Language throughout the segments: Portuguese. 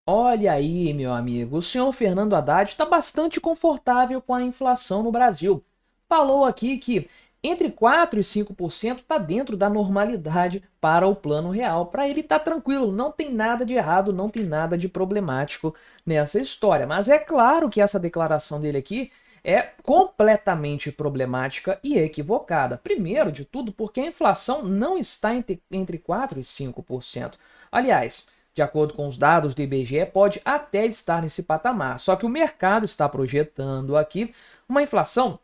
Olha aí, meu amigo, o senhor Fernando Haddad está bastante confortável com a inflação no Brasil. Falou aqui que entre 4 e 5% está dentro da normalidade para o Plano Real. Para ele está tranquilo, não tem nada de errado, não tem nada de problemático nessa história. Mas é claro que essa declaração dele aqui é completamente problemática e equivocada. Primeiro de tudo, porque a inflação não está entre 4 e 5%. Aliás, de acordo com os dados do IBGE, pode até estar nesse patamar. Só que o mercado está projetando aqui uma inflação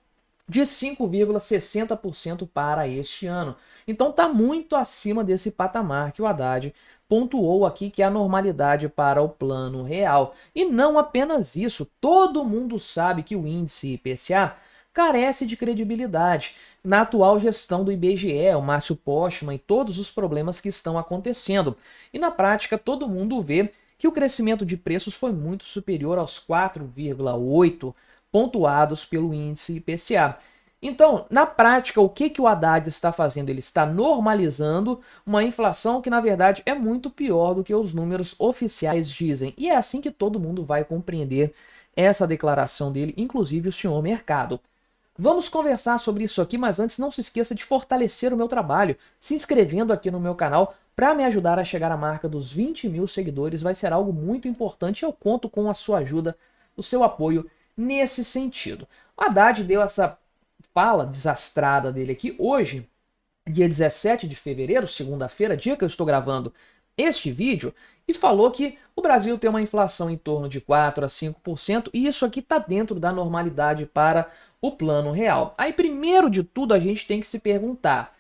de 5,60% para este ano. Então está muito acima desse patamar que o Haddad pontuou aqui, que é a normalidade para o Plano Real. E não apenas isso, todo mundo sabe que o índice IPCA carece de credibilidade na atual gestão do IBGE, o Márcio Postman e todos os problemas que estão acontecendo. E na prática, todo mundo vê que o crescimento de preços foi muito superior aos 4,8 pontuados pelo índice IPCA. Então, na prática, o que o Haddad está fazendo? Ele está normalizando uma inflação que, na verdade, é muito pior do que os números oficiais dizem. E é assim que todo mundo vai compreender essa declaração dele, inclusive o senhor mercado. Vamos conversar sobre isso aqui, mas antes não se esqueça de fortalecer o meu trabalho, se inscrevendo aqui no meu canal para me ajudar a chegar à marca dos 20 mil seguidores. Vai ser algo muito importante e eu conto com a sua ajuda, o seu apoio nesse sentido. O Haddad deu essa fala desastrada dele aqui hoje, dia 17 de fevereiro, segunda-feira, dia que eu estou gravando este vídeo, e falou que o Brasil tem uma inflação em torno de 4 a 5%, e isso aqui está dentro da normalidade para o Plano Real. Aí, primeiro de tudo, a gente tem que se perguntar,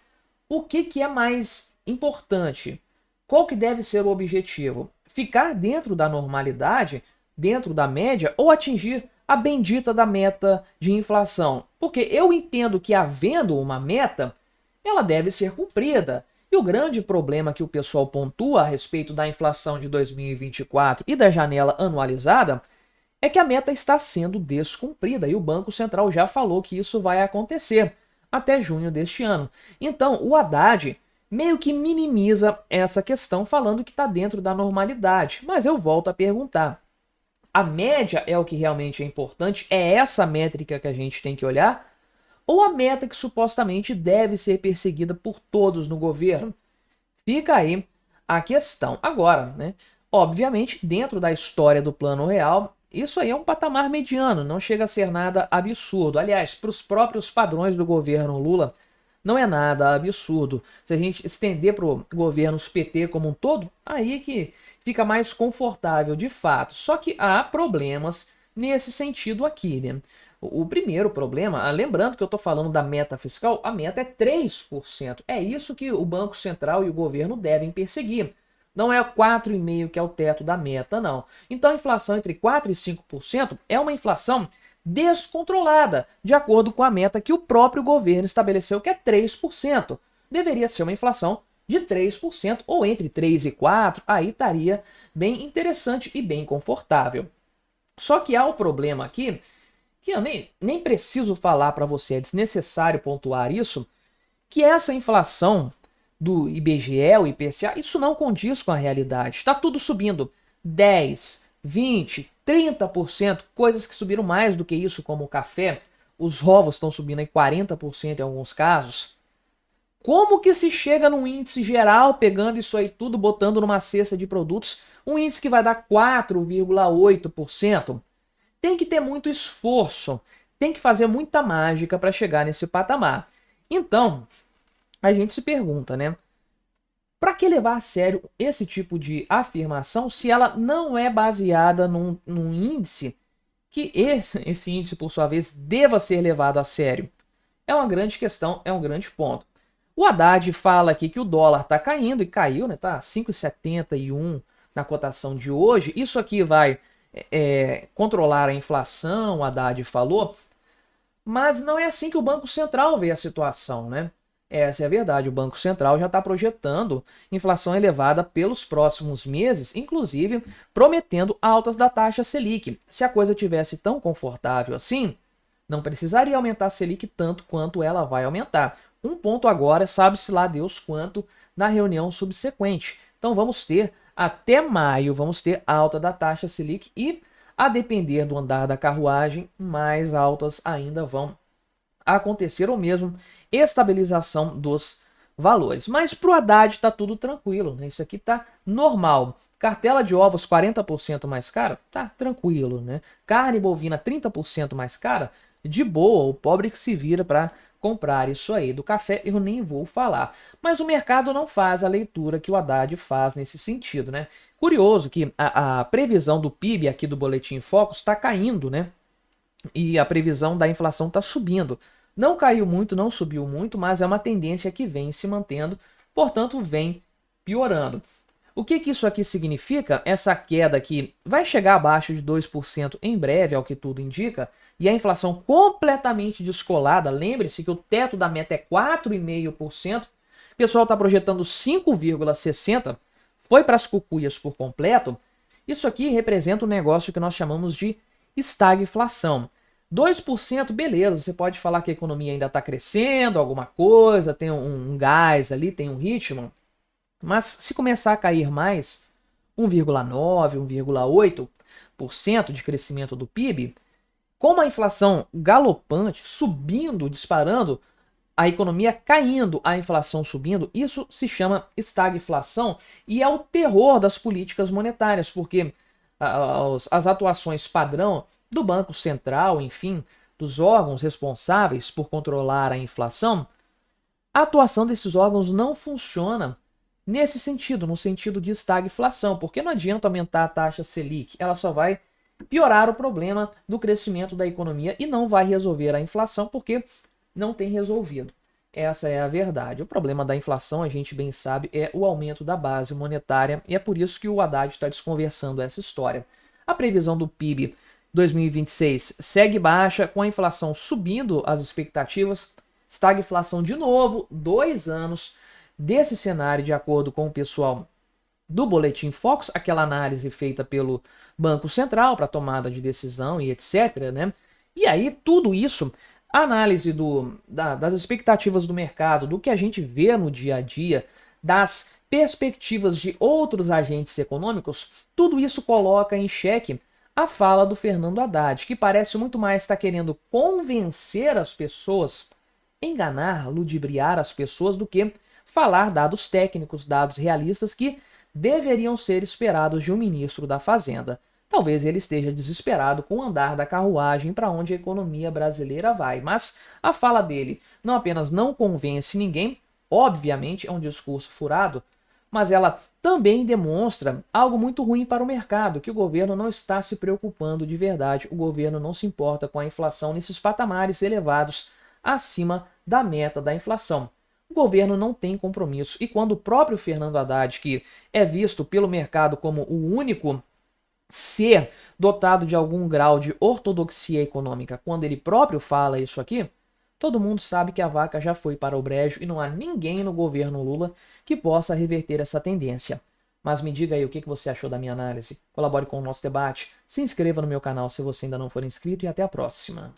o que é mais importante? Qual que deve ser o objetivo? Ficar dentro da normalidade, dentro da média, ou atingir a bendita da meta de inflação? Porque eu entendo que, havendo uma meta, ela deve ser cumprida. E o grande problema que o pessoal pontua a respeito da inflação de 2024 e da janela anualizada é que a meta está sendo descumprida e o Banco Central já falou que isso vai acontecer até junho deste ano. Então, o Haddad meio que minimiza essa questão falando que está dentro da normalidade. Mas eu volto a perguntar, a média é o que realmente é importante? É essa métrica que a gente tem que olhar? Ou a meta que supostamente deve ser perseguida por todos no governo? Fica aí a questão. Agora, né? Obviamente, dentro da história do Plano Real, isso aí é um patamar mediano, não chega a ser nada absurdo. Aliás, para os próprios padrões do governo Lula, não é nada absurdo. Se a gente estender para o governo PT como um todo, aí que fica mais confortável de fato. Só que há problemas nesse sentido aqui, né? O primeiro problema, lembrando que eu estou falando da meta fiscal, a meta é 3%. É isso que o Banco Central e o governo devem perseguir. Não é 4,5% que é o teto da meta, não. Então a inflação entre 4% e 5% é uma inflação descontrolada, de acordo com a meta que o próprio governo estabeleceu, que é 3%. Deveria ser uma inflação de 3% ou entre 3 e 4%, aí estaria bem interessante e bem confortável. Só que há o problema aqui, que eu nem preciso falar para você, é desnecessário pontuar isso, que essa inflação do IBGE, o IPCA, isso não condiz com a realidade. Está tudo subindo 10, 20, 30%, coisas que subiram mais do que isso, como o café. Os ovos estão subindo aí 40% em alguns casos. Como que se chega num índice geral, pegando isso aí tudo, botando numa cesta de produtos, um índice que vai dar 4,8%? Tem que ter muito esforço, tem que fazer muita mágica para chegar nesse patamar. Então, a gente se pergunta, né? Para que levar a sério esse tipo de afirmação se ela não é baseada num índice que esse índice, por sua vez, deva ser levado a sério? É uma grande questão, é um grande ponto. O Haddad fala aqui que o dólar está caindo, e caiu, né? Tá 5,71 na cotação de hoje. Isso aqui vai controlar a inflação, o Haddad falou, mas não é assim que o Banco Central vê a situação, né? Essa é a verdade. O Banco Central já está projetando inflação elevada pelos próximos meses, inclusive prometendo altas da taxa Selic. Se a coisa tivesse tão confortável assim, não precisaria aumentar a Selic tanto quanto ela vai aumentar. Um ponto agora, sabe-se lá Deus quanto, na reunião subsequente. Então vamos ter até maio vamos ter alta da taxa Selic e, a depender do andar da carruagem, mais altas ainda vão acontecer, ou mesmo estabilização dos valores. Mas para o Haddad está tudo tranquilo, né? Isso aqui está normal. Cartela de ovos 40% mais cara, tá tranquilo, né? Carne bovina 30% mais cara, de boa, o pobre que se vira para comprar isso aí. Do café eu nem vou falar. Mas o mercado não faz a leitura que o Haddad faz nesse sentido, né? Curioso que a previsão do PIB aqui do Boletim Focus está caindo, né? E a previsão da inflação está subindo. Não caiu muito, não subiu muito, mas é uma tendência que vem se mantendo, portanto, vem piorando. O que isso aqui significa? Essa queda aqui vai chegar abaixo de 2% em breve, ao que tudo indica, e a inflação completamente descolada. Lembre-se que o teto da meta é 4,5%, o pessoal está projetando 5,60%, foi para as cucuias por completo. Isso aqui representa um negócio que nós chamamos de estagflação. 2%, beleza, você pode falar que a economia ainda está crescendo, alguma coisa, tem um gás ali, tem um ritmo, mas se começar a cair mais, 1,9%, 1,8% de crescimento do PIB, com uma inflação galopante, subindo, disparando, a economia caindo, a inflação subindo, isso se chama estagflação e é o terror das políticas monetárias, porque as atuações padrão do Banco Central, enfim, dos órgãos responsáveis por controlar a inflação, a atuação desses órgãos não funciona nesse sentido, no sentido de estagflação, porque não adianta aumentar a taxa Selic, ela só vai piorar o problema do crescimento da economia e não vai resolver a inflação, porque não tem resolvido. Essa é a verdade. O problema da inflação, a gente bem sabe, é o aumento da base monetária e é por isso que o Haddad está desconversando essa história. A previsão do PIB 2026 segue baixa, com a inflação subindo as expectativas, estagflação de novo, 2 anos desse cenário, de acordo com o pessoal do Boletim Focus, aquela análise feita pelo Banco Central para tomada de decisão e etc, né? E aí tudo isso, a análise das expectativas do mercado, do que a gente vê no dia a dia, das perspectivas de outros agentes econômicos, tudo isso coloca em xeque a fala do Fernando Haddad, que parece muito mais estar querendo convencer as pessoas, enganar, ludibriar as pessoas, do que falar dados técnicos, dados realistas que deveriam ser esperados de um ministro da Fazenda. Talvez ele esteja desesperado com o andar da carruagem para onde a economia brasileira vai, mas a fala dele não apenas não convence ninguém, obviamente é um discurso furado, mas ela também demonstra algo muito ruim para o mercado, que o governo não está se preocupando de verdade, o governo não se importa com a inflação nesses patamares elevados acima da meta da inflação. O governo não tem compromisso, e quando o próprio Fernando Haddad, que é visto pelo mercado como o único ser dotado de algum grau de ortodoxia econômica, quando ele próprio fala isso aqui, todo mundo sabe que a vaca já foi para o brejo e não há ninguém no governo Lula que possa reverter essa tendência. Mas me diga aí o que você achou da minha análise. Colabore com o nosso debate, se inscreva no meu canal se você ainda não for inscrito e até a próxima.